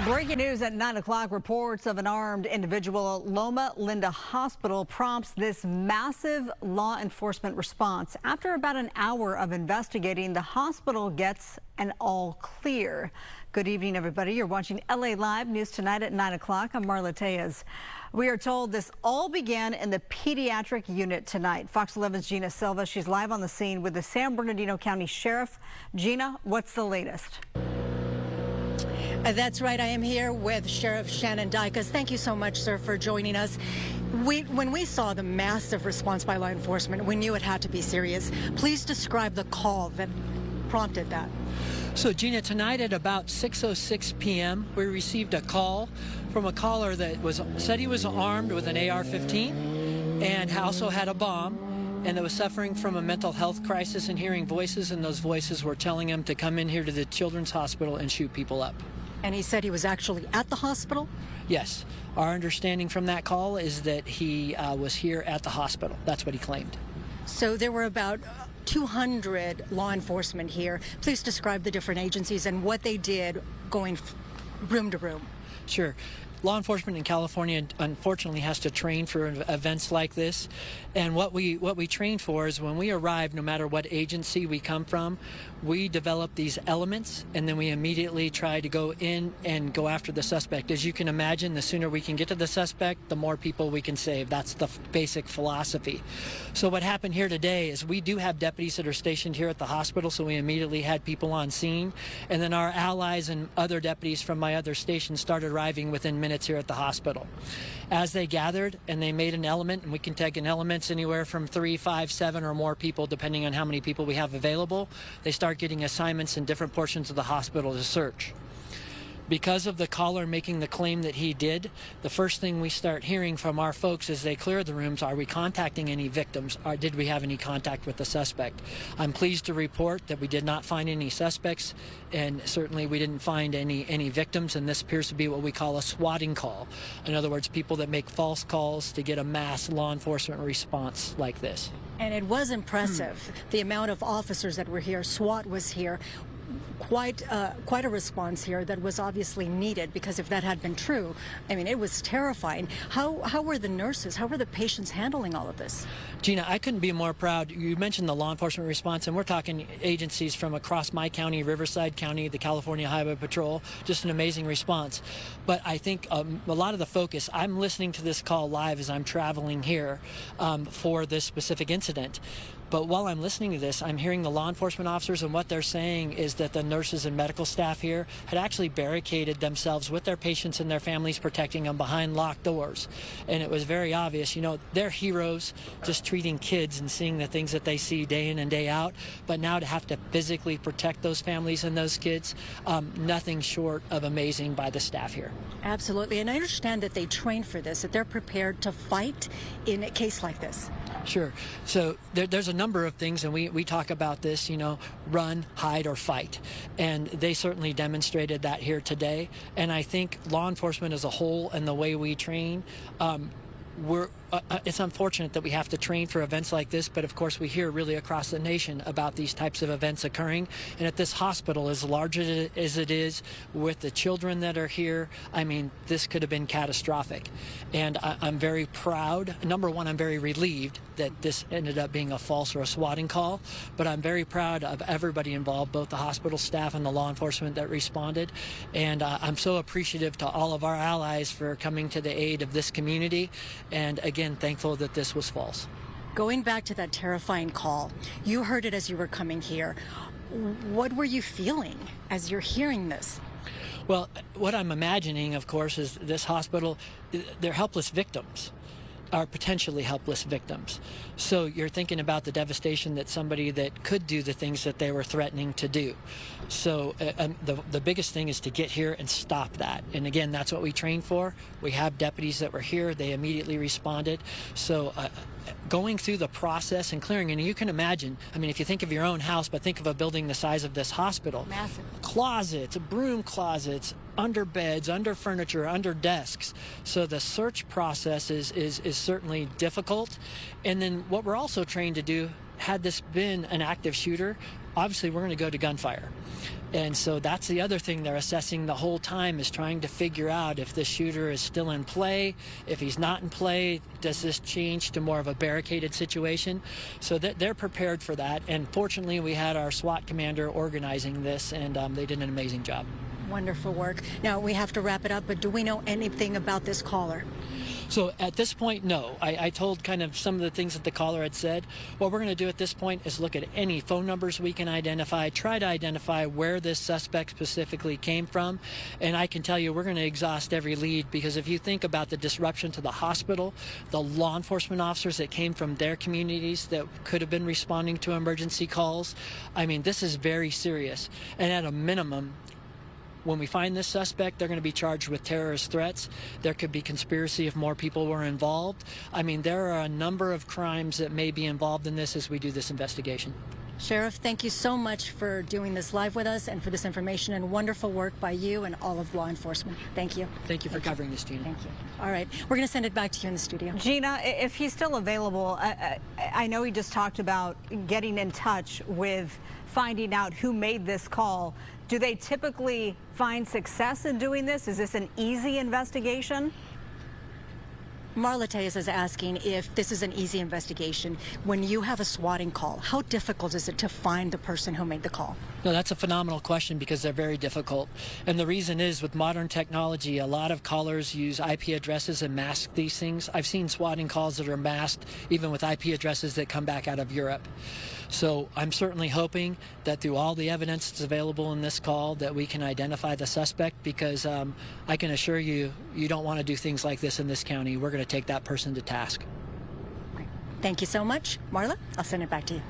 Breaking news at 9 o'clock. Reports of an armed individual at Loma Linda Hospital prompts this massive law enforcement response. After about an hour of investigating, the hospital gets an all clear. Good evening, everybody. You're watching LA Live News tonight at 9 o'clock. I'm Marla Tejas. We are told this all began in the pediatric unit tonight. Fox 11's Gina Silva. She's live on the scene with the San Bernardino County Sheriff. Gina, what's the latest? That's right. I am here with Sheriff Shannon Dicus. Thank you so much, sir, for joining us. When we saw the massive response by law enforcement, we knew it had to be serious. Please describe the call that prompted that. So, Gina, tonight at about 6:06 p.m., we received a call from a caller that said he was armed with an AR-15 and also had a bomb, and that was suffering from a mental health crisis and hearing voices, and those voices were telling him to come in here to the Children's Hospital and shoot people up. And he said he was actually at the hospital? Yes. Our understanding from that call is that he was here at the hospital. That's what he claimed. So there were about 200 law enforcement here. Please describe the different agencies and what they did going room to room. Sure. Law enforcement in California, unfortunately, has to train for events like this. And what we train for is when we arrive, no matter what agency we come from, we develop these elements, and then we immediately try to go in and go after the suspect. As you can imagine, the sooner we can get to the suspect, the more people we can save. That's the basic philosophy. So what happened here today is we do have deputies that are stationed here at the hospital, so we immediately had people on scene. And then our allies and other deputies from my other stations started arriving within minutes here at the hospital. As they gathered and they made an element, and we can take an elements anywhere from 3, 5, 7 or more people, depending on how many people we have available, they start getting assignments in different portions of the hospital to search. Because of the caller making the claim that he did, the first thing we start hearing from our folks as they clear the rooms, are we contacting any victims, or did we have any contact with the suspect? I'm pleased to report that we did not find any suspects, and certainly we didn't find any victims, and this appears to be what we call a swatting call. In other words, people that make false calls to get a mass law enforcement response like this. And it was impressive, the amount of officers that were here. SWAT was here. Quite a response here that was obviously needed, because if that had been true, I mean, it was terrifying. How were the nurses, how were the patients handling all of this? Gina, I couldn't be more proud. You mentioned the law enforcement response, and we're talking agencies from across my county, Riverside County, the California Highway Patrol, just an amazing response. But I think a lot of the focus, I'm listening to this call live as I'm traveling here for this specific incident. But while I'm listening to this, I'm hearing the law enforcement officers, and what they're saying is that the nurses and medical staff here had actually barricaded themselves with their patients and their families, protecting them behind locked doors. And it was very obvious, you know, they're heroes just treating kids and seeing the things that they see day in and day out. But now to have to physically protect those families and those kids, nothing short of amazing by the staff here. Absolutely. And I understand that they train for this, that they're prepared to fight in a case like this. Sure. So there's a number of things, and we talk about this, you know, run, hide, or fight. And they certainly demonstrated that here today. And I think law enforcement as a whole and the way we train, it's unfortunate that we have to train for events like this, but of course we hear really across the nation about these types of events occurring. And at this hospital, as large as it is, with the children that are here, I mean, this could have been catastrophic. And I'm very proud. Number one, I'm very relieved that this ended up being a false or a swatting call, but I'm very proud of everybody involved, both the hospital staff and the law enforcement that responded. And I'm so appreciative to all of our allies for coming to the aid of this community, and again, thankful that this was false. Going back to that terrifying call, you heard it as you were coming here. What were you feeling as you're hearing this? Well, what I'm imagining, of course, is this hospital, they're helpless victims, are potentially helpless victims. So you're thinking about the devastation that somebody that could do the things that they were threatening to do. So the biggest thing is to get here and stop that. And again, that's what we train for. We have deputies that were here. They immediately responded. So going through the process and clearing, and you can imagine, I mean, if you think of your own house, but think of a building the size of this hospital. Massive. Closets, broom closets, under beds, under furniture, under desks. So the search process is certainly difficult. And then what we're also trained to do, had this been an active shooter, obviously we're going to go to gunfire. And so that's the other thing they're assessing the whole time, is trying to figure out if the shooter is still in play. If he's not in play, does this change to more of a barricaded situation? So they're prepared for that. And fortunately, we had our SWAT commander organizing this, and they did an amazing job. Wonderful work. Now, we have to wrap it up, but do we know anything about this caller? So at this point, no. I told kind of some of the things that the caller had said. What we're going to do at this point is look at any phone numbers we can identify, try to identify where this suspect specifically came from. And I can tell you, we're going to exhaust every lead, because if you think about the disruption to the hospital, the law enforcement officers that came from their communities that could have been responding to emergency calls, I mean, this is very serious. And at a minimum, when we find this suspect, they're going to be charged with terrorist threats. There could be conspiracy if more people were involved. I mean, there are a number of crimes that may be involved in this as we do this investigation. Sheriff, thank you so much for doing this live with us and for this information, and wonderful work by you and all of law enforcement. Thank you. Thank you for covering this, Gina. Thank you. All right, we're going to send it back to you in the studio. Gina, if he's still available, I know he just talked about getting in touch with finding out who made this call. Do they typically find success in doing this? Is this an easy investigation? Marla Tejas is asking if this is an easy investigation. When you have a swatting call, how difficult is it to find the person who made the call? No, that's a phenomenal question, because they're very difficult. And the reason is, with modern technology, a lot of callers use IP addresses and mask these things. I've seen swatting calls that are masked even with IP addresses that come back out of Europe. So I'm certainly hoping that through all the evidence that's available in this call, that we can identify the suspect, because I can assure you, you don't want to do things like this in this county. We're going to take that person to task. Thank you so much. Marla, I'll send it back to you.